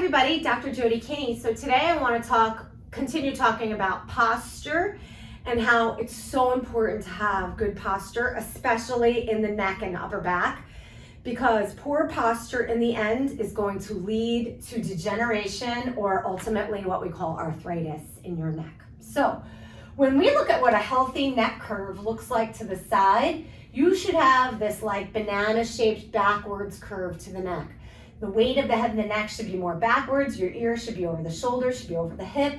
everybody, Dr. Jody Kinney. So today I want to continue talking about posture and how it's so important to have good posture, especially in the neck and upper back, because poor posture in the end is going to lead to degeneration or ultimately what we call arthritis in your neck. So when we look at what a healthy neck curve looks like to the side, you should have this like banana-shaped backwards curve to the neck. The weight of the head and the neck should be more backwards. Your ear should be over the shoulder, should be over the hip.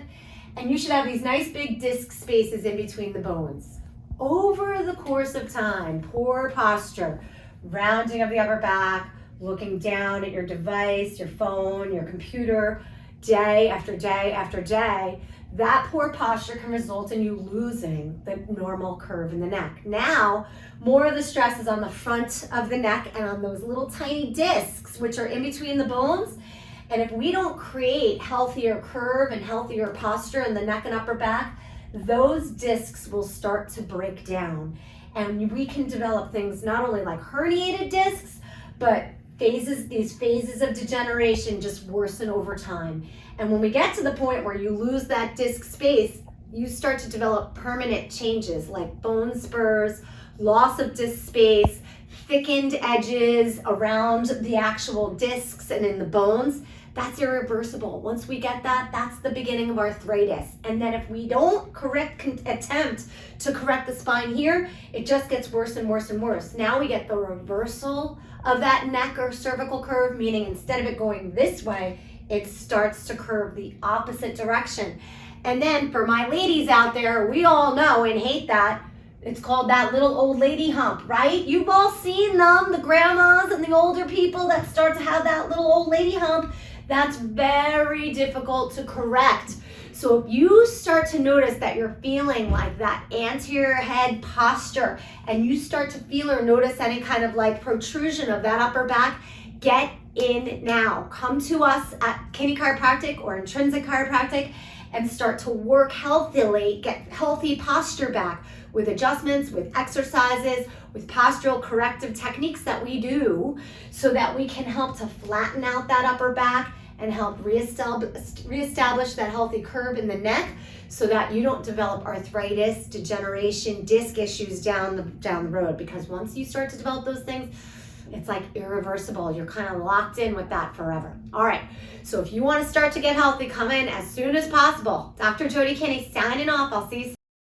And you should have these nice big disc spaces in between the bones. Over the course of time, poor posture, rounding of the upper back, looking down at your device, your phone, your computer, day after day after day, that poor posture can result in you losing the normal curve in the neck. Now, more of the stress is on the front of the neck and on those little tiny discs, which are in between the bones. And if we don't create healthier curve and healthier posture in the neck and upper back, those discs will start to break down. And we can develop things not only like herniated discs, but these phases of degeneration just worsen over time. And when we get to the point where you lose that disc space, you start to develop permanent changes like bone spurs, loss of disc space, thickened edges around the actual discs and in the bones. That's irreversible. Once we get that, that's the beginning of arthritis. And then if we don't attempt to correct the spine here, it just gets worse and worse and worse. Now we get the reversal of that neck or cervical curve, meaning instead of it going this way, it starts to curve the opposite direction. And then for my ladies out there, we all know and hate that. It's called that little old lady hump, right? You've all seen them, the grandmas and the older people that start to have that little old lady hump. That's very difficult to correct. So if you start to notice that you're feeling like that anterior head posture and you start to feel or notice any kind of like protrusion of that upper back, get in now. Come to us at Kinney Chiropractic or Intrinsic Chiropractic and start to work healthily, get healthy posture back with adjustments, with exercises, with postural corrective techniques that we do so that we can help to flatten out that upper back and help reestablish that healthy curve in the neck so that you don't develop arthritis, degeneration, disc issues down the road. Because once you start to develop those things, it's like irreversible. You're kind of locked in with that forever. All right, so if you want to start to get healthy, come in as soon as possible. Dr. Jody Kinney signing off. I'll see you soon.